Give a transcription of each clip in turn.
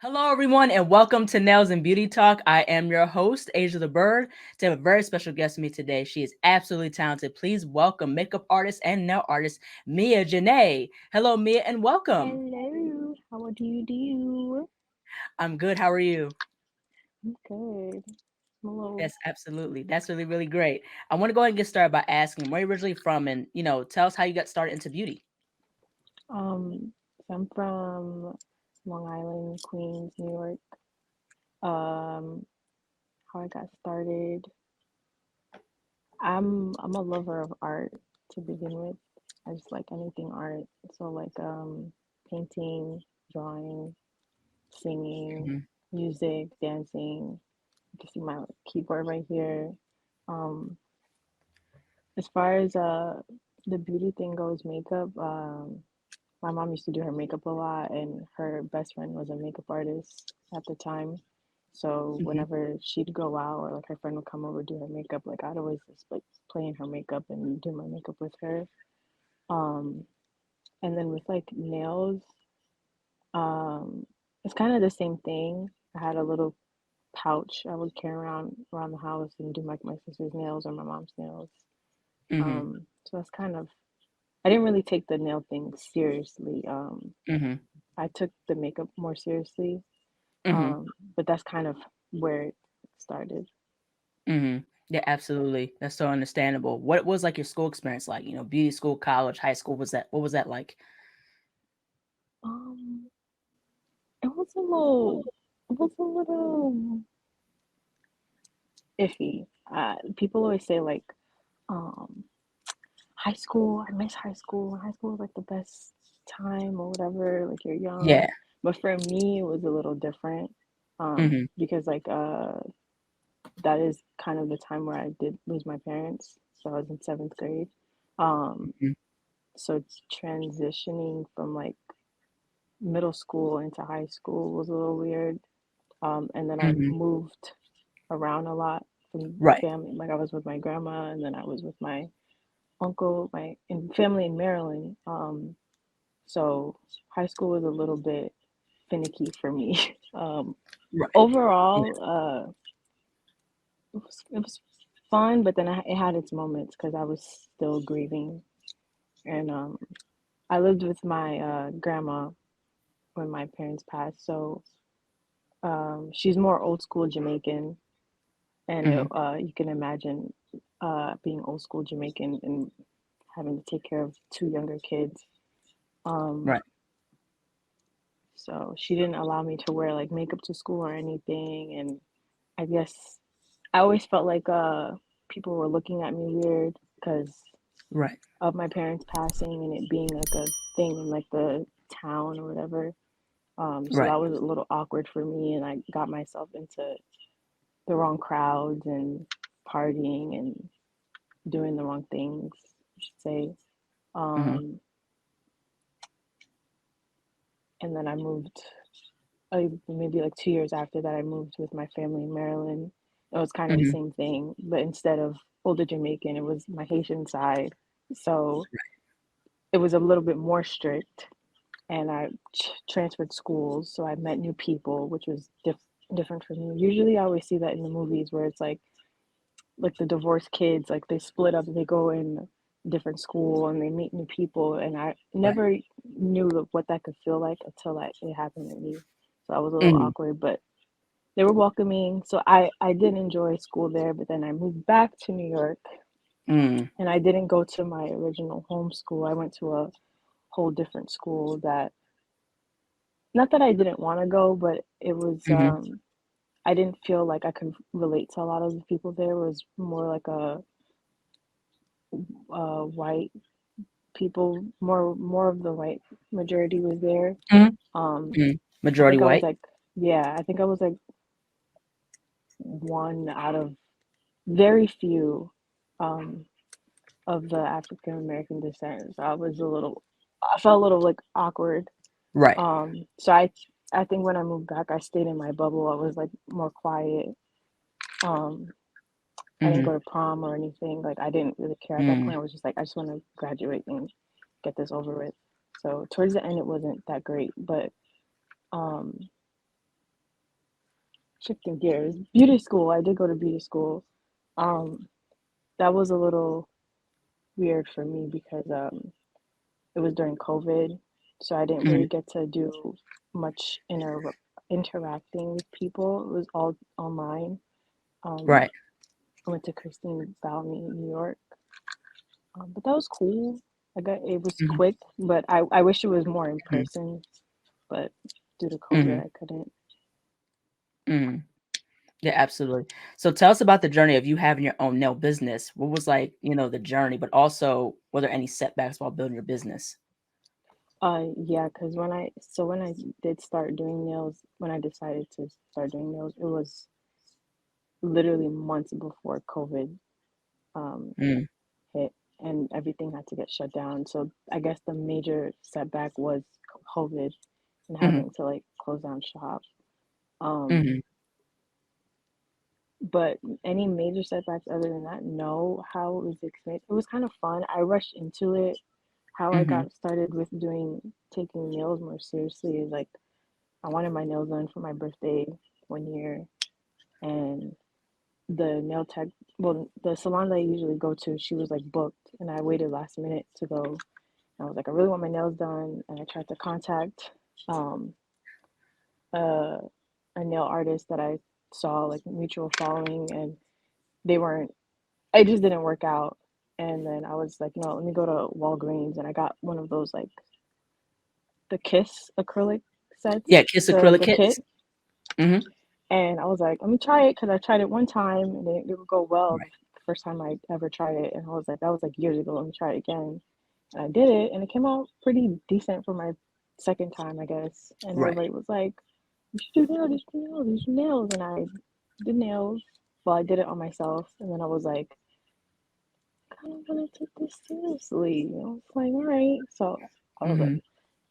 Hello, everyone, and welcome to Nails and Beauty Talk. I am your host, Asia the Bird. To have a very special guest with me today. She is absolutely talented. Please welcome makeup artist and nail artist Mia Jenae. Hello, Mia, and welcome. Hello, how do you do? I'm good. How are you? I'm good. I'm a little Yes, absolutely. That's really, really great. I want to go ahead and get started by asking where you're originally from, and tell us how you got started into beauty. so I'm from Long Island, Queens, New York. Um, how I got started. I'm a lover of art to begin with. I just like anything art. So like painting, drawing, singing, Hmm. music, dancing. You can see my keyboard right here. Um, as far as the beauty thing goes, makeup, my mom used to do her makeup a lot, and her best friend was a makeup artist at the time. So Hmm. whenever she'd go out or like her friend would come over do her makeup, like I'd always just like play in her makeup and do my makeup with her. Um, and then with like nails, um, it's kind of the same thing. I had a little pouch I would carry around the house and do like my sister's nails or my mom's nails. Hmm. So that's kind of I didn't really take the nail thing seriously. Hmm. I took the makeup more seriously, Hmm. but that's kind of where it started. Hmm. Yeah, absolutely. That's so understandable. What was like your school experience like? Beauty school, college, high school. Was that what was that like? Um, it was a little, it was a little iffy. People always say like, um, high school. I miss high school. High school was like the best time or whatever. Like you're young, Yeah. but for me, it was a little different. Hmm. Because like that is kind of the time where I did lose my parents. So I was in seventh grade. Um, so transitioning from like middle school into high school was a little weird. And then I Hmm. moved around a lot from Right. family. Like I was with my grandma, and then I was with my uncle, my family in Maryland. So high school was a little bit finicky for me. Um, Right. overall, it was fun, but then it had its moments because I was still grieving, and I lived with my grandma when my parents passed. So she's more old school Jamaican, and Hmm. you can imagine being old school Jamaican and having to take care of two younger kids. Um, Right. so she didn't allow me to wear like makeup to school or anything, and I guess I always felt like people were looking at me weird because Right. of my parents passing and it being like a thing in like the town or whatever. So Right. that was a little awkward for me, and I got myself into the wrong crowds and partying and doing the wrong things, I should say. Hmm. Um, and then I moved, maybe like 2 years after that, I moved with my family in Maryland. It was kind of the Hmm. same thing, but instead of older Jamaican, it was my Haitian side. So it was a little bit more strict, and I transferred schools, so I met new people, which was different for me. Usually, I always see that in the movies where it's like the divorced kids, like they split up, they go in different school and they meet new people, and I Right. never knew what that could feel like until it happened to me. So I was a little Hmm. awkward, but they were welcoming. So I did enjoy school there, but then I moved back to New York, Hmm. and I didn't go to my original home school. I went to a whole different school that, not that I didn't want to go, but it was Hmm. I didn't feel like I could relate to a lot of the people there. It was more like white people, more of the white majority was there. Hmm. Um, Hmm. I Majority think I was white. like, yeah, I think I was like one out of very few um, of the African American descent. So I felt a little like awkward. Right. So I think when I moved back, I stayed in my bubble. I was like more quiet. Um, I didn't Hmm. go to prom or anything. Like I didn't really care at that Hmm. point. I was just like, I just want to graduate and get this over with. So towards the end, it wasn't that great, but um, shifting gears. Beauty school. I did go to beauty school. Um, that was a little weird for me because it was during COVID, so I didn't really Hmm. get to do much interacting with people. It was all online. Um, Right. I went to Christine Valmy in New York, but that was cool. I got it was Hmm. quick, but I wish it was more in Hmm. person. But due to COVID, Hmm. I couldn't. Hmm. Yeah, absolutely. So tell us about the journey of you having your own nail business. What was like, the journey, but also were there any setbacks while building your business? Yeah, because when I did start doing nails, when I decided to start doing nails, it was literally months before COVID um, Mm, hit, and everything had to get shut down. So I guess the major setback was COVID and mhm, having to like close down shop. Um, mhm, but any major setbacks other than that, no. How it was the experience? It was kind of fun. I rushed into it. How I mhm. got started with taking nails more seriously is like I wanted my nails done for my birthday 1 year, and the nail tech, well, the salon that I usually go to, she was like booked, and I waited last minute to go. And I was like, I really want my nails done, and I tried to contact um, a, a nail artist that I saw like mutual following, and they weren't. It just didn't work out. And then I was like, no, let me go to Walgreens, and I got one of those like the Kiss acrylic Yeah, sets, Kiss acrylic the kits. kit. Mhm. And I was like, let me try it because I tried it one time and it would go well the Right, first time I ever tried it. And I was like, that was like years ago. Let me try it again. And I did it and it came out pretty decent for my second time, I guess. And right. everybody was like, you should do nails, you should do nails, you should do nails. And I did nails. Well, I did it on myself. And then I was like, I kind of want to take this seriously. And I was like, all right. So I was like, Mhm,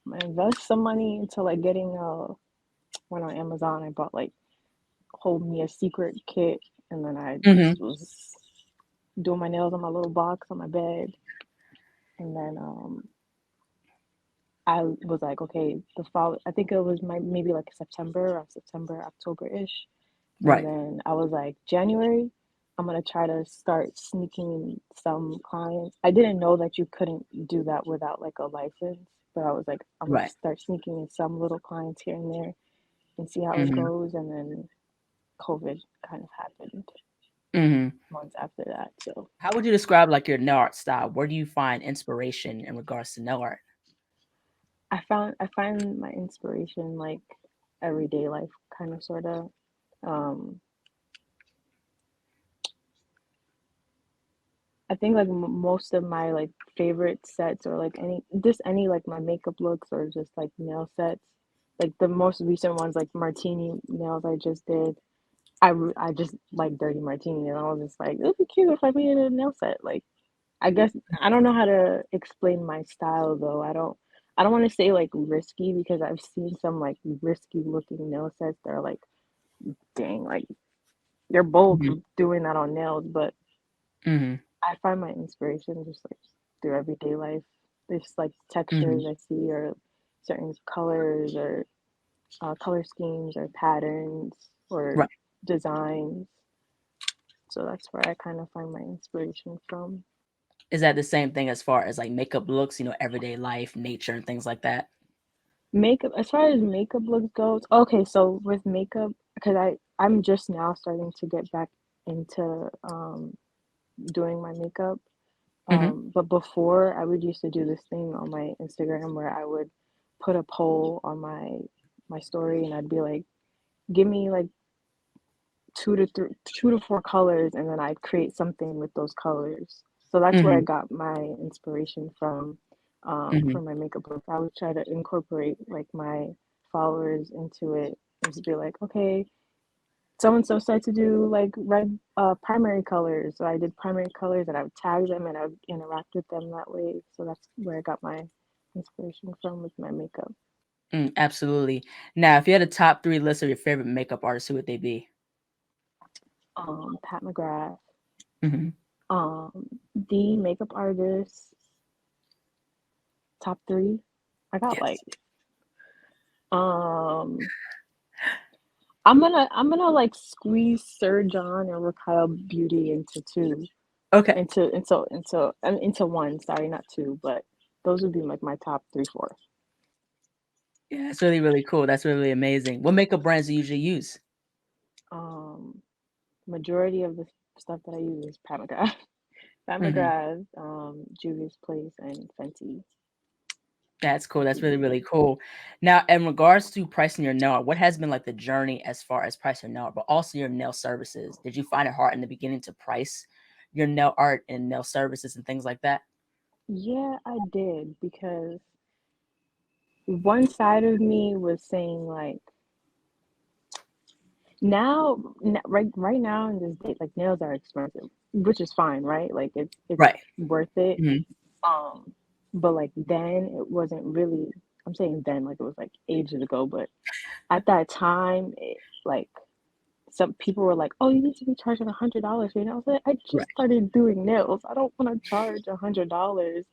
I'm going to invest some money into like getting went on Amazon. I bought like hold me a secret kit, and then I mhm. just was doing my nails on my little box on my bed, and then I was like, okay, the fall. I think it was my maybe like September, October ish, and Right. then I was like January. I'm gonna try to start sneaking in some clients. I didn't know that you couldn't do that without like a license, but I was like, I'm gonna Right. start sneaking in some little clients here and there and see how it Mhm, goes. And then COVID kind of happened mhm. months after that. So How would you describe, like, your nail art style? Where do you find inspiration in regards to nail art? I find my inspiration like everyday life kind of sort of. Um, I think like most of my like favorite sets or like any like my makeup looks or just like nail sets, like the most recent ones like martini nails I just did. I just like dirty martini and I was just like it would be cute if I made a nail set. Like I guess I don't know how to explain my style though. I don't want to say like risky because I've seen some like risky looking nail sets that are like dang, like you're bold Mhm, for doing that on nails, but mhm, I find my inspiration just like through everyday life. There's like textures mhm. I see or certain colors or color schemes or patterns or Right. designs. So that's where I kind of find my inspiration from. Is that the same thing as far as, like, makeup looks, everyday life, nature, and things like that? Makeup, as far as makeup looks goes, okay, so with makeup, because I'm just now starting to get back into doing my makeup. Mhm, But before I would used to do this thing on my Instagram where I would put a poll on my story and I'd be like, give me like two to four colors, and then I'd create something with those colors. So that's where I mhm, got my inspiration mhm. for my makeup look. I would try to incorporate like my followers into it and just be like, okay, so and so said to do like red primary colors. So I did primary colors and I would tag them and I would interact with them that way. So that's where I got my inspiration from with my makeup. Absolutely. Now, if you had a top 3 list of your favorite makeup artists, who would they be? Pat McGrath, Mhm. the makeup artist, top three. I got like Yes. um I'm gonna like squeeze Sir John and Raquel Beauty into two, Okay. into one. Sorry, not two, but those would be like my top three, four. Yeah, that's really, really cool. That's really amazing. What makeup brands do you usually use? Um, Majority of the stuff that I use is Pat McGrath, Pat Mhm. McGrath, Juvia's Place, and Fenty. That's cool. That's Fenty really, really Beauty. cool. Now, in regards to pricing your nail art, what has been like the journey as far as pricing your nail art, but also your nail services? Did you find it hard in the beginning to price your nail art and nail services and things like that? Yeah, I did because one side of me was saying like right now in this day, like nails are expensive, which is fine, right? Like it's Right. worth it. Mhm. Um, but like then it wasn't really. I'm saying then like it was like ages ago, but at that time, like some people were like, "Oh, you need to be charging $100 for your nails." I Right. just started doing nails. I don't want to charge $100.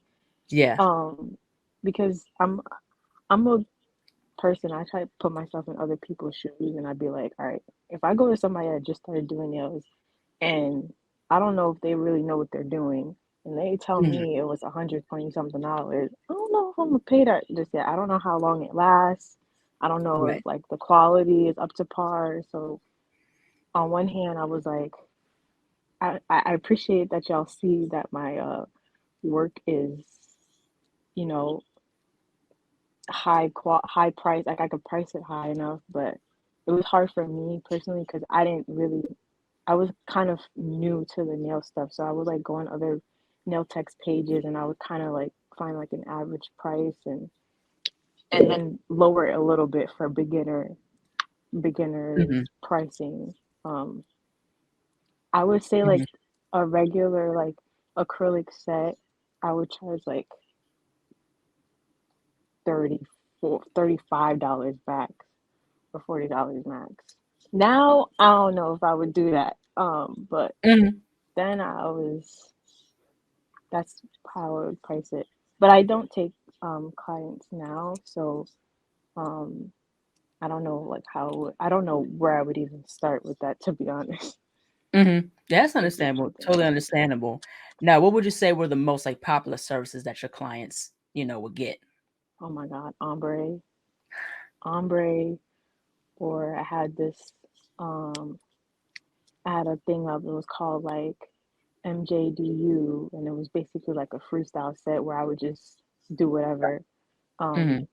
Yeah. Um, because I'm a person, I try to put myself in other people's shoes and I'd be like, all right, if I go to somebody that just started doing nails and I don't know if they really know what they're doing and they tell Mhm. me it was 120 something dollars, I don't know if I'm gonna pay that just yet. I don't know how long it lasts. I don't know if Right. like the quality is up to par. So on one hand I was like, I appreciate that y'all see that my work is, you know, high price, like I could price it high enough, but it was hard for me personally because I was kind of new to the nail stuff, so I would like go on other nail techs pages and I would kind of like find like an average price and then lower it a little bit for beginners Mhm. pricing. I would say like Mhm. a regular like acrylic set, I would charge like 35 dollars back or $40 max. Now I don't know if I would do that. But Mhm. then that's how I would price it. But I don't take clients now, so um I don't know like I don't know where I would even start with that, to be honest. Mhm. Yeah, that's What's what understandable. you think? Totally understandable. Now, what would you say were the most like popular services that your clients, would get? Oh my God, ombre, or um I had a thing up. It was called like MJDU, and it was basically like a freestyle set where I would just do whatever. Um, Mhm.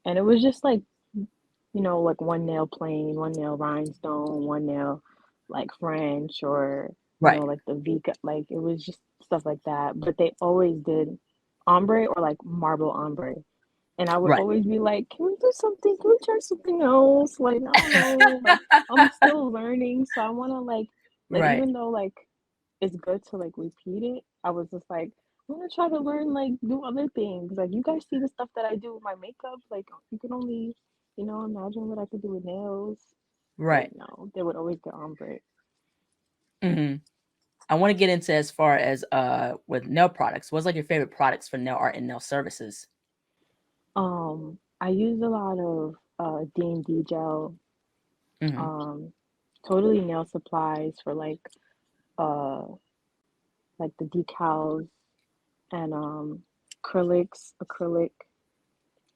and it was just like, like one nail plain, one nail rhinestone, one nail like French, or Right. like the Vika. Like it was just stuff like that. But they always did ombre or like marble ombre. And I would Right. always be like, can we do something? Can we try something else? Like, I don't know. Like, I'm still learning. So I want to, like, Right. even though, like, it's good to, like, repeat it, I was just like, I want to try to learn, like, do other things. Like, you guys see the stuff that I do with my makeup. Like, you can only, imagine what I could do with nails. But Right. no, they would always get ombre. Mhm. I want to get into as far as with nail products. What's like your favorite products for nail art and nail services? I use a lot of D&D gel, Mhm. um, totally nail supplies for, uh, the decals and acrylic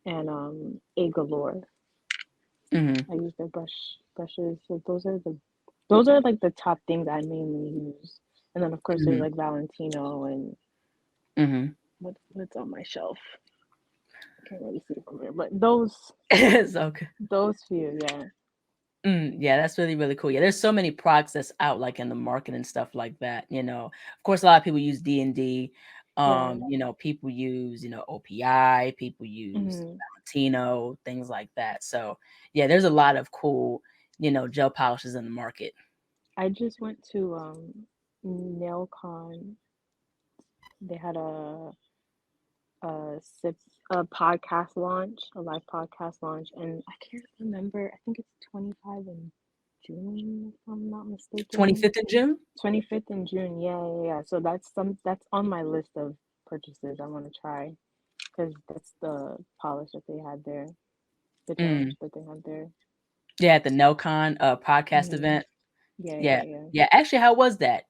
and A Galore. Mhm. I use their brushes. So those are like the top things I mainly use. And then of course there's Mhm. like Valentino and Mhm. what's on my shelf. I can't really see from here, but So those few, yeah. Yeah, that's really, really cool. Yeah, there's so many products that's out like in the market and stuff like that. Of course, a lot of people use D&D. Right. People use, OPI, people use Hmm. Valentino, things like that. So yeah, there's a lot of cool, gel polishes in the market. I just went to NailCon. They had a sip a podcast launch, a live podcast launch, and I can't remember. I think it's 25 in June, if I'm not mistaken. 25th of June. 25th in June. Yeah, yeah, yeah. So that's on my list of purchases I want to try because that's the polish that they had there, the gel Mm. that they had there. Yeah, at the NelCon podcast Hmm. event. Yeah, Yeah. yeah, yeah. Yeah. Actually, how was that?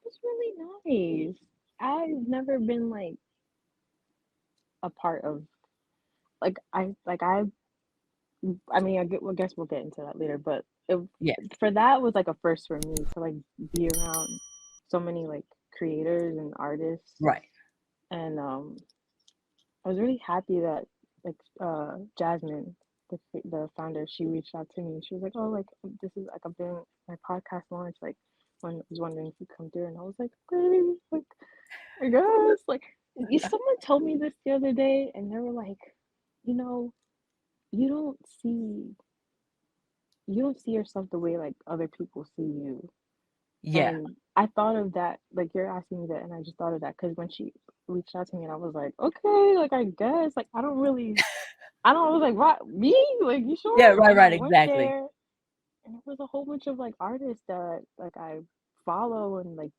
It's really nice. I've never been like a part of like I mean I guess we'll get into that later, but Yeah. for that was like a first for me to like be around so many like creators and artists, Right. and I was really happy that like Jasmine, the founder, she reached out to me. She was like, "Oh, like this is like I'm doing my podcast launch. Like, when I was wondering if you come through," and I was like, "Okay, like I guess." Like, someone told me this the other day, and they were like, "You know, you don't see you don't see yourself the way like other people see you." Yeah. And I thought of that, like you're asking me that, and I just thought of that because when she reached out to me, and I was like, "Okay, like I guess, like I don't, I was like, what, me? Like, you Yeah. sure?" Right. And I Right. went Exactly. there, and there was a whole bunch of like artists that like I follow, and like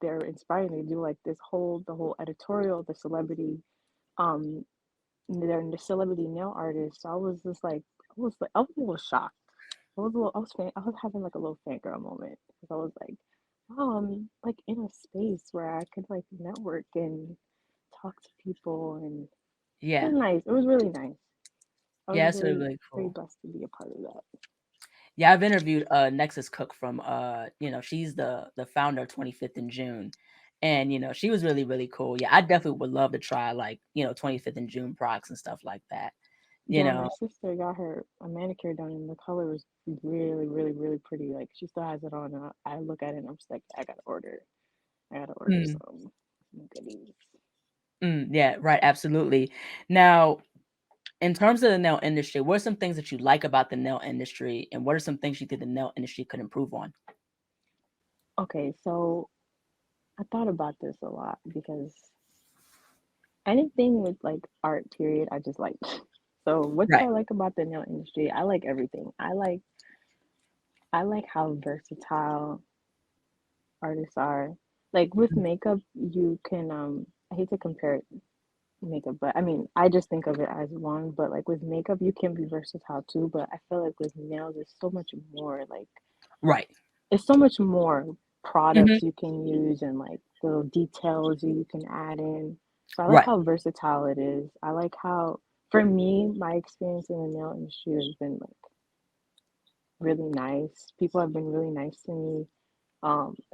they're inspiring. They do like the whole editorial, the celebrity, um, they're the celebrity nail artists. So I was just like, I was a little shocked. I was having like a little fangirl moment because I was like, oh, I'm like in a space where I could like network and talk to people, and it Yeah. was nice. It was really nice. I Yeah. was It's really, really very cool. blessed to be a part of that. Yeah, I've interviewed Nexus Cook from she's the founder of 25th in June. And she was really, really cool. Yeah, I definitely would love to try like, 25th in June products and stuff like that. You Yeah, know. my sister got her a manicure done, and the color was really, really, really pretty. Like she still has it on, and I look at it, and I'm just like, I gotta order. I gotta order Mm, some goodies. yeah, right, absolutely. Now, in terms of the nail industry, what are some things that you like about the nail industry and what are some things you think the nail industry could improve on? Okay, so I thought about this a lot because anything with like art, period, I just like. So what do Right. I like about the nail industry? I like everything. I like how versatile artists are. Like with Mhm. makeup, you can I hate to compare makeup, but I mean, I just think of it as one, but like with makeup, you can be versatile too, but I feel like with nails, it's so much more like Right. it's so much more Hmm. products you can use and like little details you can add in. So I like Right. how versatile it is. I like how, for me, my experience in the nail industry has been like really nice. People have been really nice to me.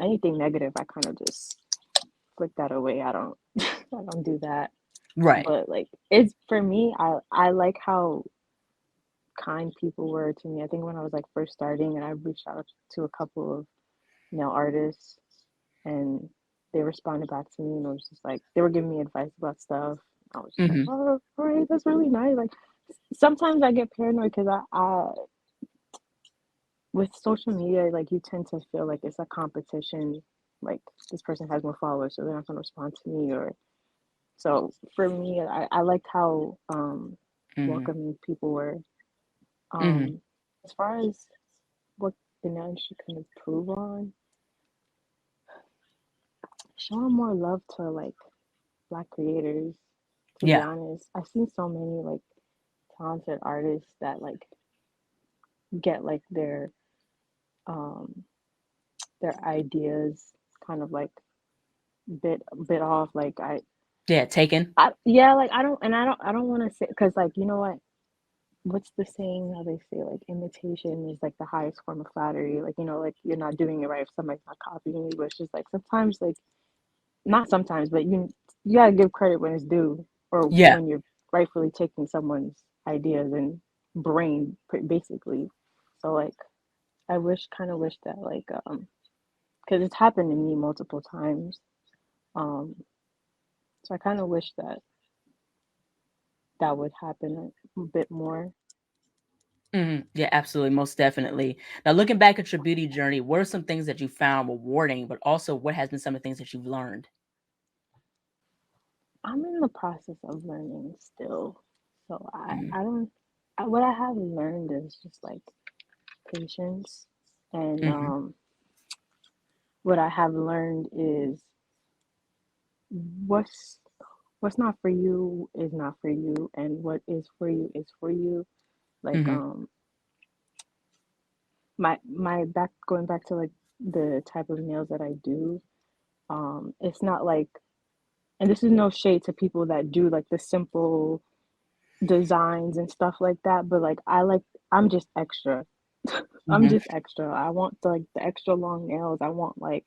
Anything negative, I kind of just flick that away. I don't, I don't do that. Right. But like, it's for me. I like how kind people were to me. I think when I was like first starting, and I reached out to a couple of nail artists, and they responded back to me, and it was just like they were giving me advice about stuff. I was just like, Hmm. oh, all right, that's really nice. Like sometimes I get paranoid because I with social media, like you tend to feel like it's a competition. Like this person has more followers, so they're not gonna respond to me. Or so for me, I liked how Hmm. welcoming people were. Hmm. Um, as far as what the industry can improve on, showing more love to like Black creators. To be Yeah. honest, I've seen so many like talented artists that like get like um their ideas kind of like bit off. Like Yeah. Taken. yeah, like I don't want to say because like you know what, what's the saying how they say like imitation is like the highest form of flattery. Like you know, like you're not doing it right if somebody's not copying you. But it's just like sometimes like not sometimes, but you gotta give credit when it's due, or Yeah. when you're rightfully taking someone's ideas and brain, basically. So like, kind of wish that like, because it's happened to me multiple times. Um, so I kind of wish that that would happen a bit more. Yeah, absolutely, most definitely. Now, looking back at your beauty journey, what are some things that you found rewarding, but also what has been some of the things that you've learned? I'm in the process of learning still, so Mhm. I don't. What I have learned is just like patience, and Mhm. what I have learned is what's what's not for you is not for you, and what is for you is for you. Like Mhm. my back going back to like the type of nails that I do. It's not like, and this is no shade to people that do like the simple designs and stuff like that, but like I'm just extra. I'm Hmm. just extra. I want the extra long nails. I want like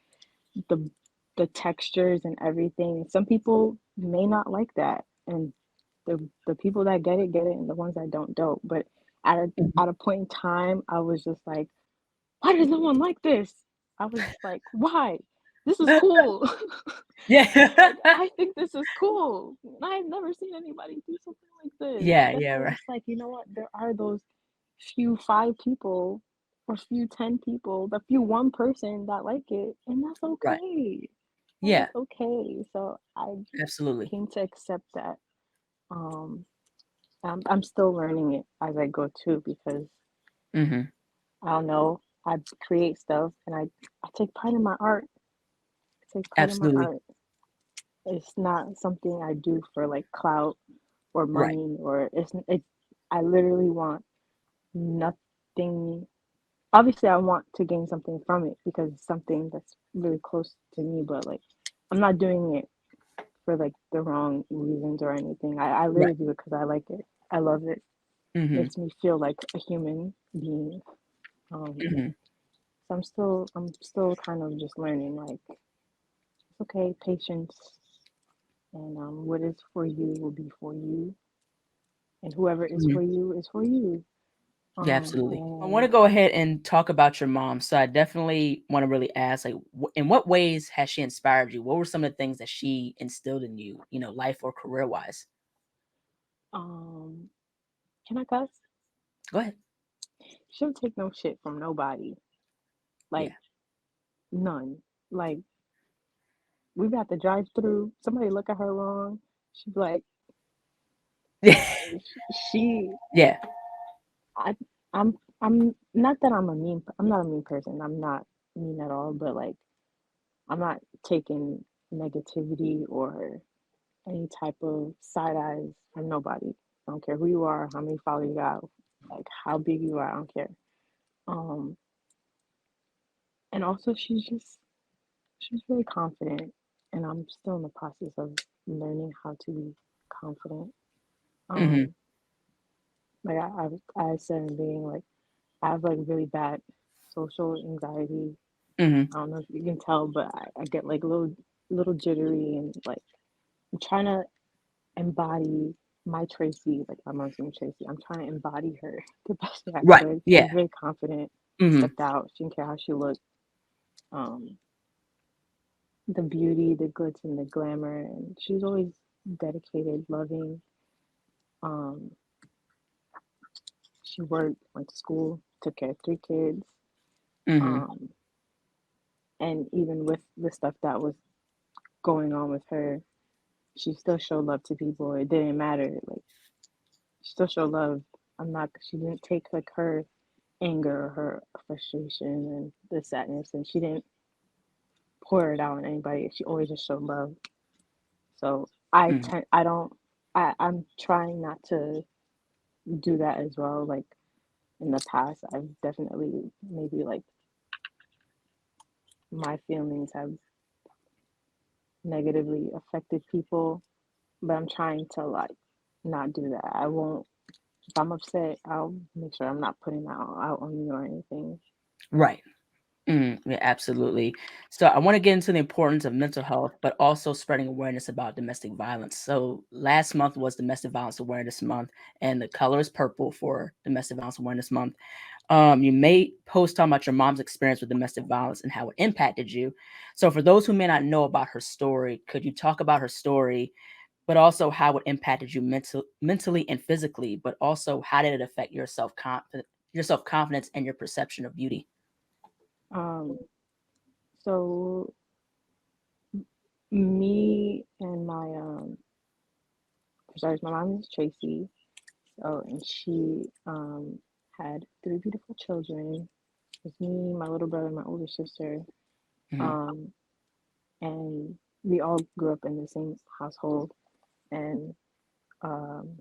the the textures and everything. Some people may not like that, and the people that get it, and the ones that don't. But at a point in time, I was just like, why does no one like this? I was like, why? This is cool. Yeah. Like, I think this is cool. I've never seen anybody do something like this. Yeah, And then yeah, I was right. just like, you know what? There are those few five people or few 10 people, the few one person that like it, and that's Right. okay. That is Yeah, okay. So I absolutely. came to accept that. Um, I'm still learning it as I go too, because Hmm. I don't know. I create stuff and I take pride in my art. I take pride in my Absolutely. art. It's not something I do for like clout or Right. money, or it. I literally want nothing. Obviously, I want to gain something from it because it's something that's really close to me. But like, I'm not doing it for like the wrong reasons or anything. I Right. literally do it because I like it. I love it. Hmm. Makes me feel like a human being. Um, Hmm. so I'm still kind of just learning. Like, it's okay, patience, and what is for you will be for you, and whoever is for you is for you. Yeah, absolutely. I want to And go ahead and talk about your mom. So I definitely want to really ask, like, in what ways has she inspired you? What were some of the things that she instilled in you, life or career wise? um, can I cuss? Go ahead. She don't take no shit from nobody. Like Yeah. none. Like we got the drive through. Somebody look at her wrong. She's like, she. Yeah. I. I'm not that I'm a mean. I'm not a mean person. I'm not mean at all. But like, I'm not taking negativity or any type of side eyes from nobody. I don't care who you are, how many followers you got, like how big you are. I don't care. Um, and also she's really confident, and I'm still in the process of learning how to be confident. Hmm. Um, like I said in the beginning, like I have like really bad social anxiety. Hmm. I don't know if you can tell, but I get like little jittery, and like I'm trying to embody my Tracy, like my mom's name Tracy. I'm trying to embody her the best way I Right. could. She Yeah. was very confident, Hmm. stepped out. She didn't care how she looked. Um, the beauty, the glitz, and the glamour, and she was always dedicated, loving. Um, she worked, went to school, took care of three kids. Hmm. Um, and even with the stuff that was going on with her, she still showed love to people. It didn't matter. Like she still showed love. I'm not. She didn't take like her anger or her frustration and the sadness, and she didn't pour it out on anybody. She always just showed love. So I don't, I'm trying not to do that as well. Like in the past, I've definitely maybe like my feelings have negatively affected people, but I'm trying to like not do that. I won't, if I'm upset, I'll make sure I'm not putting that out on you or anything. Right. Yeah, absolutely. So I want to get into the importance of mental health, but also spreading awareness about domestic violence. So last month was Domestic Violence Awareness Month, and the color is purple for Domestic Violence Awareness Month. You made post talking about your mom's experience with domestic violence and how it impacted you. So for those who may not know about her story, could you talk about her story, but also how it impacted you mentally and physically, but also how did it affect your self confidence and your perception of beauty? Um, so me and my sorry, my mom is Tracy. So and she had three beautiful children. It was me, my little brother, my older sister. Hmm. Um, and we all grew up in the same household. And um,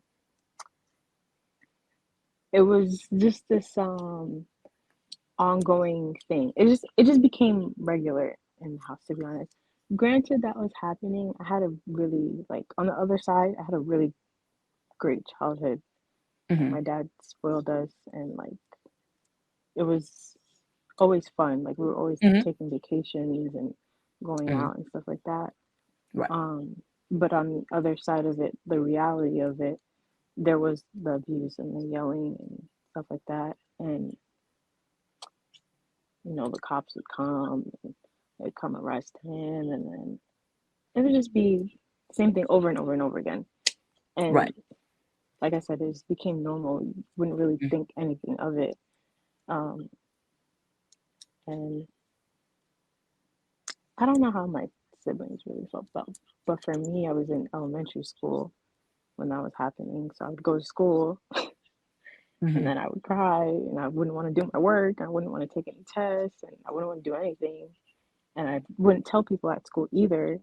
it was just this ongoing thing. It just became regular in the house, to be honest. Granted, that was happening. I had a really, like, on the other side, I had a really great childhood. Like, Mm-hmm. my dad spoiled us, and like it was always fun. Like, we were always Mm-hmm. taking vacations and going Mm-hmm. out and stuff like that. Right. Um, but on the other side of it, the reality of it, there was the abuse and the yelling and stuff like that. And the cops would come and they'd come arrest him, and then it would just be the same thing over and over and over again. Right. And like I said, it just became normal. You wouldn't really Mm-hmm. think anything of it. Um, and I don't know how my siblings really felt about, but for me, I was in elementary school when that was happening. So I would go to school and Mm-hmm. then I would cry and I wouldn't want to do my work. I wouldn't want to take any tests and I wouldn't want to do anything. And I wouldn't tell people at school either.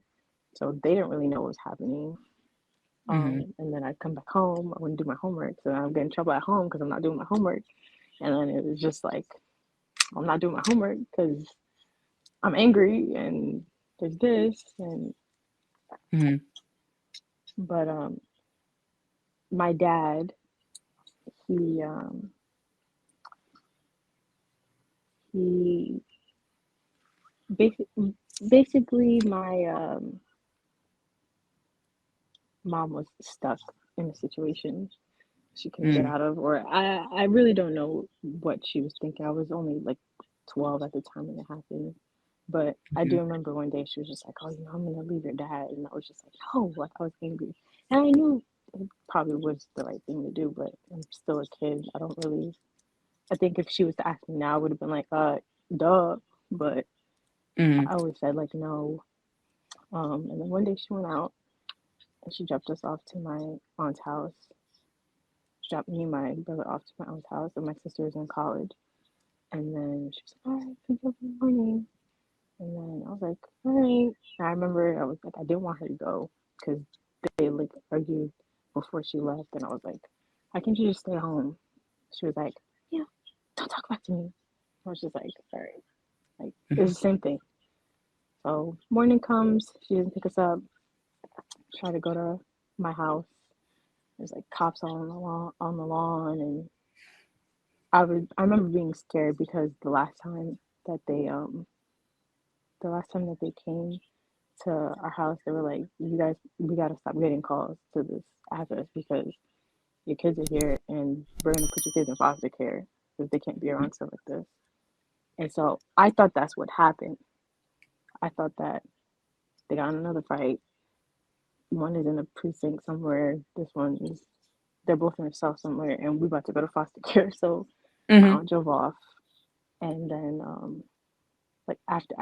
So they didn't really know what was happening. Mm-hmm. And then I'd come back home. I wouldn't do my homework. So then I'd get in trouble at home because I'm not doing my homework. And then it was just like, I'm not doing my homework because I'm angry and there's this. Mm-hmm. But my dad, he, he basically, my mom was stuck in a situation she couldn't get Mm-hmm. out of, or I really don't know what she was thinking. I was only like 12 at the time when it happened. But I do remember one day she was just like, "Oh, I'm gonna leave your dad," and I was just like, "Oh," like I was angry, and I knew it probably was the right thing to do, but I'm still a kid. I don't really. I think if she was to ask me now, I would have been like, duh," but Mm-hmm. I always said like no. And then one day she went out and she dropped us off to my aunt's house. She dropped me and my brother off to my aunt's house, and my sister was in college. And then she was like, "All right, pick up in the morning." And then I was like, "All right." And I remember I was like, I didn't want her to go because they like argued before she left, and I was like, "Why can't you just stay home?" She was like, "Yeah, don't talk back to me." I was just like, "All right." Like it's the same thing. So morning comes, she doesn't pick us up. Try to go to my house. There's like cops all on the lawn, and I remember being scared because that they the last time that they came to our house, they were like, "You guys, we gotta stop getting calls to this address because your kids are here, and we're gonna put your kids in foster care because they can't be around stuff like this." And so I thought that's what happened. I thought that they got in another fight. One is in a precinct somewhere. This one is they're both in a cell somewhere, and we about to go to foster care. So my Mm-hmm. aunt drove off, and then like after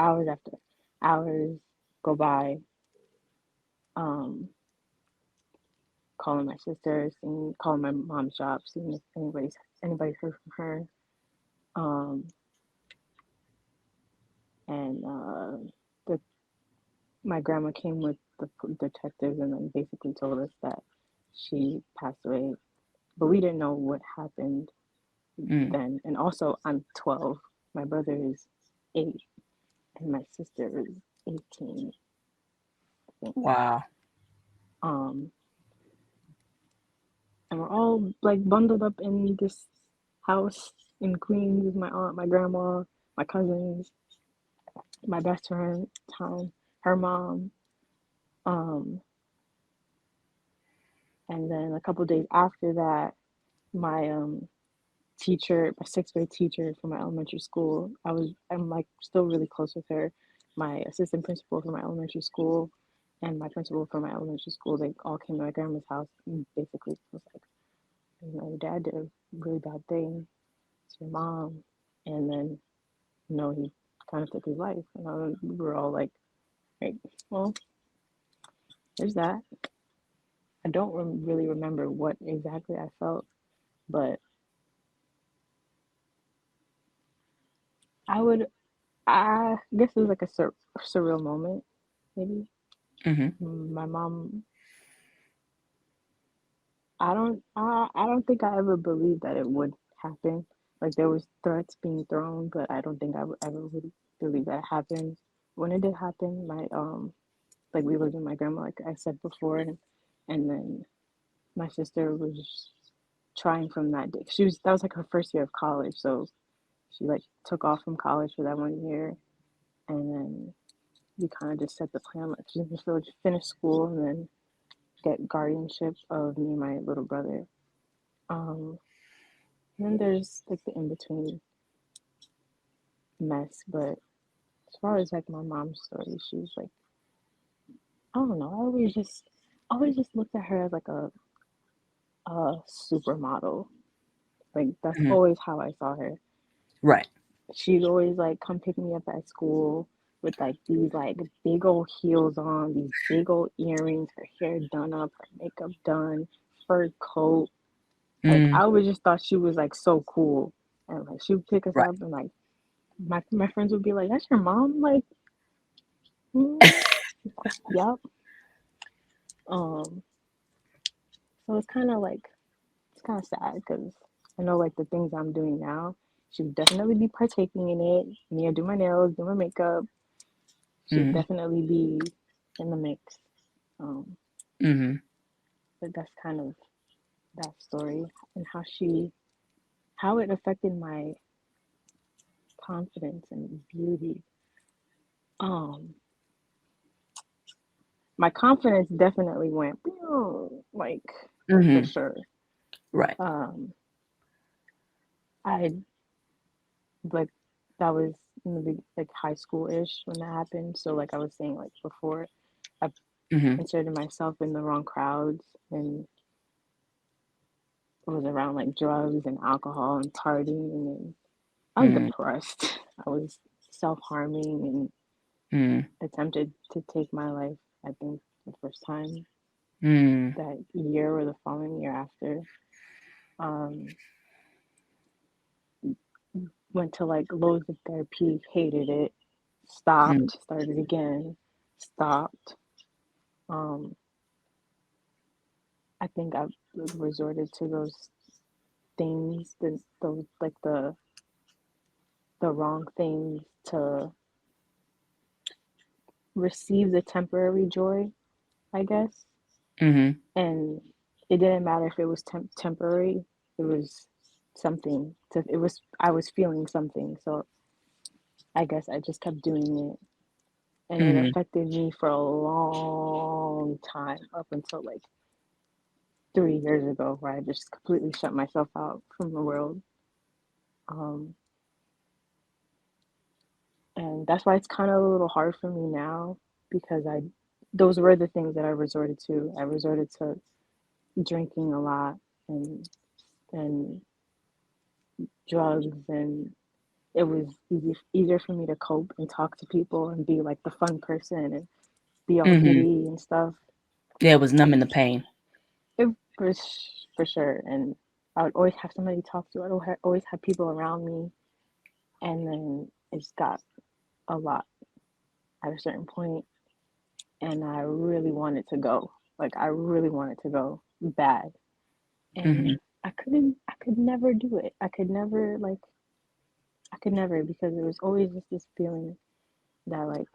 hours go by, um, calling my sister, calling my mom's job, seeing if anybody heard from her. Um, and the my grandma came with the detectives and then basically told us that she passed away, but we didn't know what happened Mm-hmm. then. And also, I'm 12. My brother is 8, and my sister is 18, I think. Wow. Um, and we're all like bundled up in this house in Queens with my aunt, my grandma, my cousins, my best friend at the time, her mom. Um, and then a couple of days after that, my my sixth grade teacher from my elementary school, I'm like still really close with her. My assistant principal from my elementary school and my principal from my elementary school, they all came to my grandma's house and basically was like, your dad did a really bad thing to your mom, and then he kind of took his life, and we were all like, right, well, there's that. I don't really remember what exactly I felt, but I would, I guess it was like a surreal moment, maybe. Mm-hmm. My mom, I don't think I ever believed that it would happen. Like there was threats being thrown, but I don't think I would ever really believe that happened. When it did happen, my like we lived with my grandma, like I said before, and then my sister was trying from that day. She was that was like her first year of college, so she like took off from college for that 1 year, and then we kind of just set the plan like she's just gonna finish school and then get guardianship of me and my little brother. Um, and then there's like the in between mess, but as far as like my mom's story, she was like I don't know. I always just looked at her as like a supermodel. Like that's Mm-hmm. always how I saw her. Right. She'd always like come pick me up at school with like these like big old heels on, these big old earrings, her hair done up, her makeup done, fur coat. Like Mm, I always just thought she was like so cool. And like she would pick us right. up and like my friends would be like, "That's your mom?" Like, mm, yep. Um, so it's kind of sad because I know like the things I'm doing now, she would definitely be partaking in it. Me, I do my nails, do my makeup. She'd Mm, definitely be in the mix. Um, mm-hmm. but that's kind of that story and how it affected my confidence and beauty. Um, my confidence definitely went like for Mm-hmm. sure. Right. Um, I like that was in the like high school ish when that happened. So like I was saying like before, I Mm-hmm. inserted myself in the wrong crowds and was around like drugs and alcohol and partying and I was Mm, depressed. I was self harming and mm, attempted to take my life. I think the first time mm, that year or the following year after. Um, went to like loads of therapy, hated it, mm, stopped, started again, stopped. Um, I think I resorted to those things, those like the wrong things to receive the temporary joy, I guess. mm-hmm. And it didn't matter if it was temporary. It was something. It was I was feeling something, so I guess I just kept doing it, and it Mm-hmm. affected me for a long time up until like 3 years ago, where I just completely shut myself out from the world. Um, and that's why it's kind of a little hard for me now because I those were the things that I resorted to. I resorted to drinking a lot and drugs, and it was easier for me to cope and talk to people and be like the fun person and be all Mm-hmm. giddy and stuff. Yeah, it was numbing the pain. It was for sure, and I would always have somebody to talk to. Always have people around me, and then it just got a lot at a certain point, and I really wanted to go. Like I really wanted to go bad, Mm-hmm. and I couldn't. I could never do it. I could never like. I could never because there was always just this feeling that like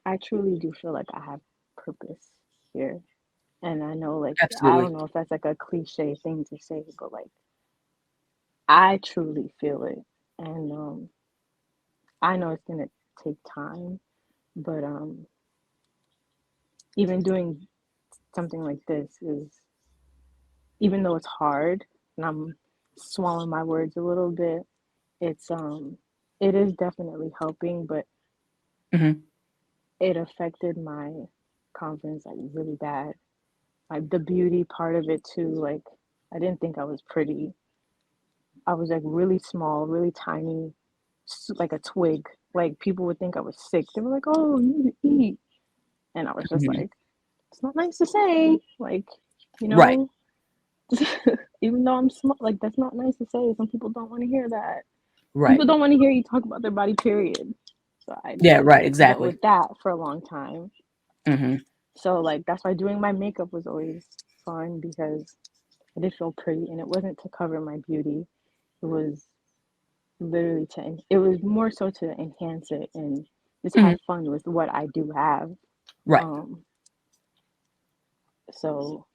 I truly do feel like I have purpose here. And I know like I Absolutely. don't know if that's like a cliche thing to say, but like I truly feel it. And I know it's gonna take time, but even doing something like this is even though it's hard and I'm swallowing my words a little bit, it's it is definitely helping, but Mm-hmm. it affected my confidence like really bad. Like the beauty part of it too, like I didn't think I was pretty. I was like really small, really tiny, like a twig. Like people would think I was sick. They were like, "Oh, you need to eat," and I was just Mm-hmm. like, "It's not nice to say." Like, you Right. know, even though I'm small, like that's not nice to say. Some people don't want to hear that. Right. People don't want to hear you talk about their body. Period. So I Yeah, right. dealt Exactly. with that for a long time. Mm-hmm. So like that's why doing my makeup was always fun because I did feel pretty, and it wasn't to cover my beauty. It was literally it was more so to enhance it and just Hmm. have fun with what I do have. Right. Um, so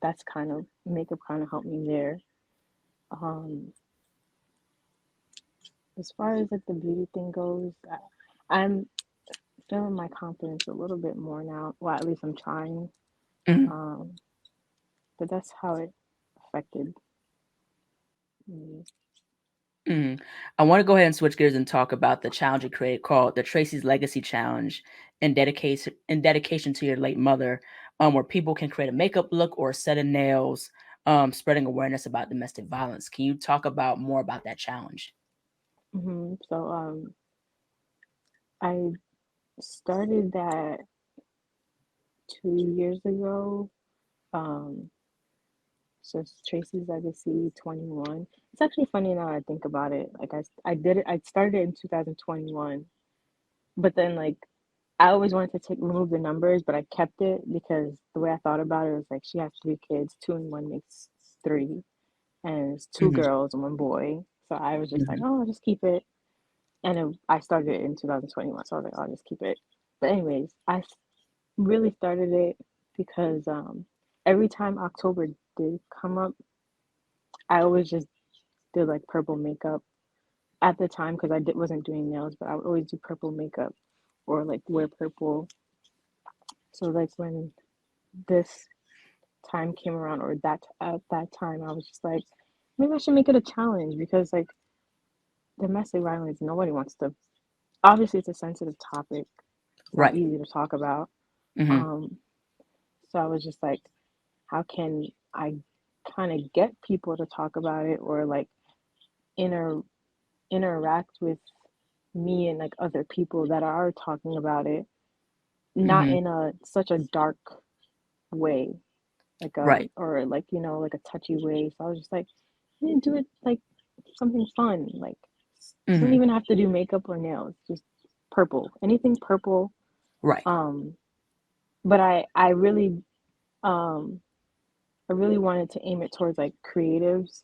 that's kind of makeup kind of helped me there. Um, as far as like the beauty thing goes, I'm feeling my confidence a little bit more now. Well, at least I'm trying. Hmm. Um, but that's how it affected me. Hmm. I want to go ahead and switch gears and talk about the challenge you created called the Tracy's Legacy Challenge in dedication to your late mother, where people can create a makeup look or a set of nails, spreading awareness about domestic violence. Can you talk about more about that challenge? So I started that 2 years ago. Um, so it's Tracy's Legacy 21. It's actually funny now I think about it. Like I did it. I started it in 2021, but then like I always wanted to take remove the numbers, but I kept it because the way I thought about it was like she has 3 kids, 2 and 1 makes 3, and it's two Hmm. girls and 1 boy. So I was just like, Hmm. oh, I'll just keep it. And I started it in 2021, so I was like, oh, I'll just keep it. But anyways, really started it because every time October did come up, I always just did like purple makeup at the time because wasn't doing nails, but I would always do purple makeup or like wear purple. So like when this time came around or that at that time, I was just like, maybe I should make it a challenge because like domestic violence, nobody wants to. Obviously, it's a sensitive topic. It's not Right. easy to talk about. Hmm. Um, so I was just like, how can I kind of get people to talk about it or like inter interact with me and like other people that are talking about it, not Hmm. in a such a dark way, like Right. or like like a touchy way. So I was just like, do it like something fun. Like doesn't Hmm. even have to do makeup or nails. Just purple, anything purple. Right. Um, but um I really wanted to aim it towards like creatives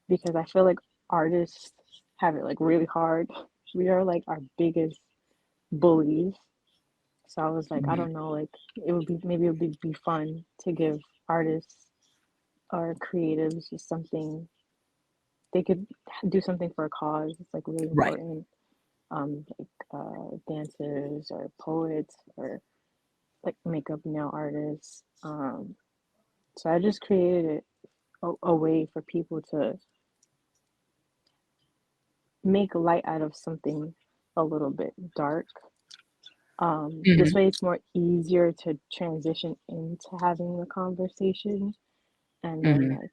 because I feel like artists have it like really hard. We are like our biggest bullies. So I was like, I Hmm. don't know, like maybe it would be fun to give artists or creatives just something they could do something for a cause. It's like really Right. important. Like dancers or poets or like makeup nail artists. So I just created it a way for people to make light out of something a little bit dark. This Hmm. way, it's more easier to transition into having a conversation. And then, Hmm. like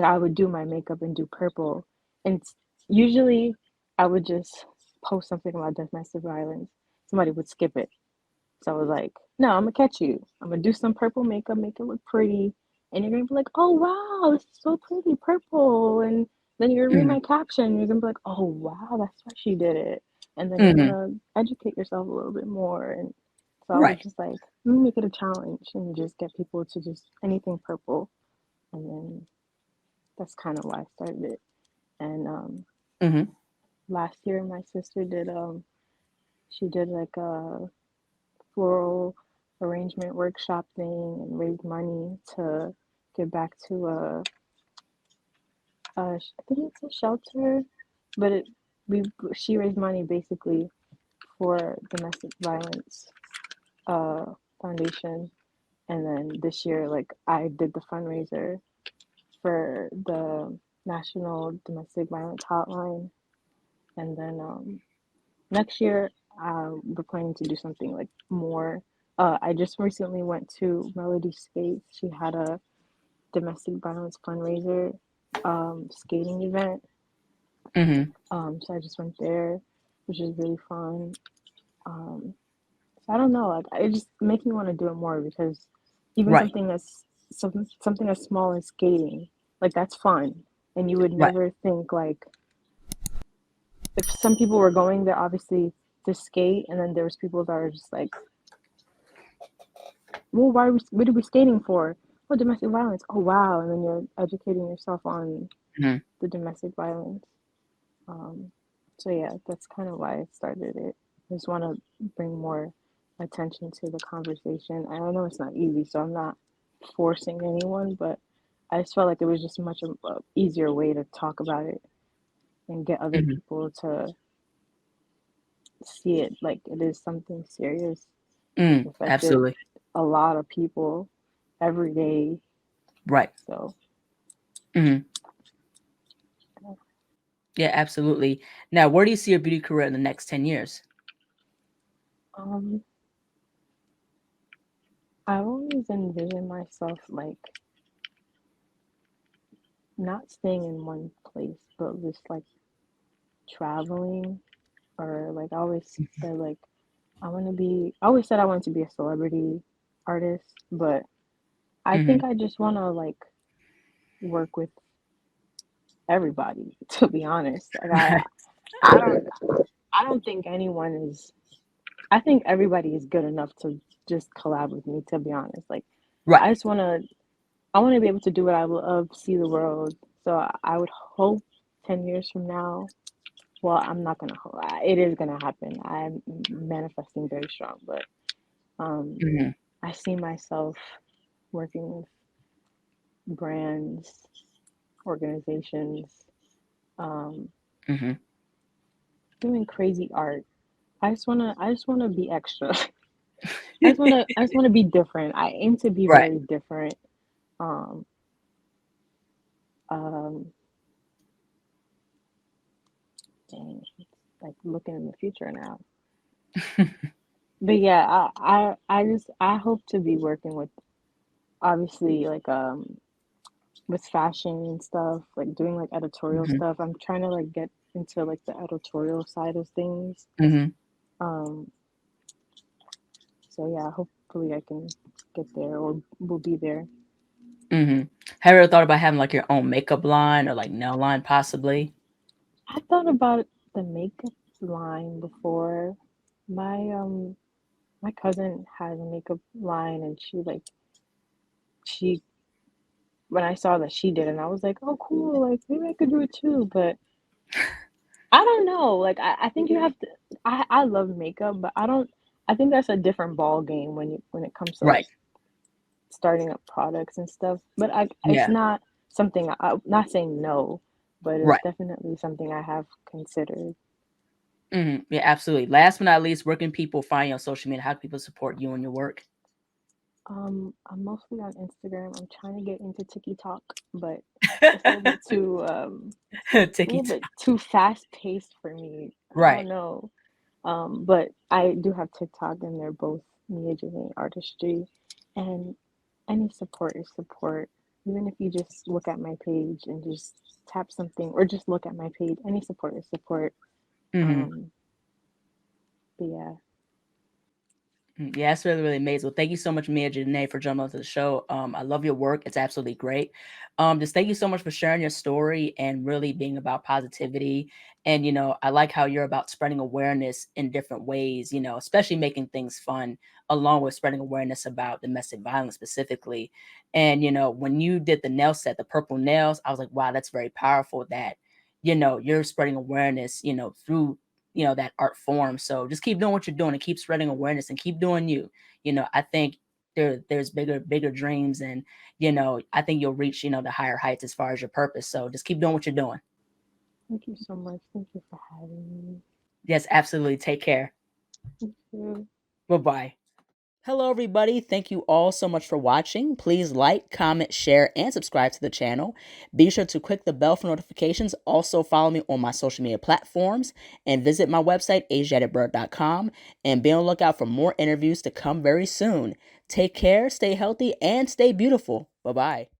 I would do my makeup and do purple, and usually I would just post something about domestic violence. Somebody would skip it, so I was like, no, I'm gonna catch you. I'm gonna do some purple makeup, make it look pretty, and you're gonna be like, oh wow, this is so pretty, purple. And then you're gonna read Hmm. my caption, you're gonna be like, oh wow, that's why she did it. And then you're Hmm. gonna educate yourself a little bit more. And so I was Right. just like, let me make it a challenge and just get people to just anything purple. And then that's kind of why I started it. And Hmm. last year, my sister did she did like a floral arrangement workshop thing and raised money to give back to I think it's a shelter, but we she raised money basically for domestic violence uh foundation, and then this year like I did the fundraiser for the National Domestic Violence Hotline, and then next year we're planning to do something like more. I just recently went to Melody Skates. She had a domestic violence fundraiser skating event. Hmm. So I just went there, which is really fun. Um, so I don't know, like it just makes me want to do it more because even Right. something as small as skating, like that's fun, and you would Right. never think like if some people were going there obviously to skate, and then there was people that are just like, well, what are we skating for? Oh, domestic violence. Oh, wow. And then you're educating yourself on Mhm. the domestic violence. Um, so yeah, that's kind of why I started it. I just want to bring more attention to the conversation. And I know it's not easy, so I'm not forcing anyone, but I just felt like it was just much a easier way to talk about it and get other Mhm. people to see it like it is something serious that's Mm, affected absolutely. a lot of people every day. Right. So, Mhm. Yeah, absolutely. Now, where do you see your beauty career in the next 10 years? um, I always envision myself like not staying in one place, but just like traveling, or like I always said like I always said I wanted to be a celebrity artist, but I think Mhm. I just want to like work with everybody, to be honest. Like I don't I don't think anyone is I think everybody is good enough to just collab with me, to be honest. Like Right. I just I want to be able to do what I love, see the world. So I would hope 10 years from now, well, I'm not gonna hope. It is gonna happen. I'm manifesting very strong, but um, Mhm. I see myself working with brands, organizations, um, Mhm. doing crazy art. I just wanna be extra. I just wanna be different. I aim to be Right. very different. Um, um, Dang, it's like looking in the future now. But yeah, I hope to be working with obviously like with fashion and stuff, like doing like editorial Mhm. stuff. I'm trying to like get into like the editorial side of things. Mhm. Um, so yeah, hopefully I can get there or will be there. Mhm. Have you ever thought about having, like, your own makeup line or, like, nail line possibly? I thought about the makeup line before. My my cousin has a makeup line and she when I saw that she did it, and I was like, oh cool, like maybe I could do it too, but I don't know. Like I think you have to I love makeup, but I think that's a different ball game when it comes to like Right. starting up products and stuff. But it's Yeah. not something I'm not saying no, but it's Right. definitely something I have considered. Mhm. Yeah, absolutely. Last but not least, where can people find you on social media? How can people support you and your work? I'm mostly on Instagram. I'm trying to get into TikTok, but it's a little bit too a Tiki little bit too fast paced for me. I Right. don't know. But I do have TikTok, and they're both Mia Jenae Artistry, and any support is support. Even if you just look at my page and just tap something, or just look at my page, any support is support. Mhm. Um, but yeah, Yeah, that's really, really amazing. Well, thank you so much, Mia Janae, for jumping onto the show. I love your work. It's absolutely great. Just thank you so much for sharing your story and really being about positivity. And, I like how you're about spreading awareness in different ways, especially making things fun, along with spreading awareness about domestic violence specifically. And, when you did the nail set, the purple nails, I was like, wow, that's very powerful that, you're spreading awareness, through that art form. So just keep doing what you're doing and keep spreading awareness and keep doing you. I think there's bigger dreams, and I think you'll reach, the higher heights as far as your purpose. So just keep doing what you're doing. thank you so much. Thank you for having me. Yes, absolutely. Take care. Thank you. Bye-bye. Hello, everybody. Thank you all so much for watching. Please like, comment, share, and subscribe to the channel. Be sure to click the bell for notifications. Also, follow me on my social media platforms and visit my website, ASIATHABIRD.com, and be on the lookout for more interviews to come very soon. Take care, stay healthy, and stay beautiful. Bye bye.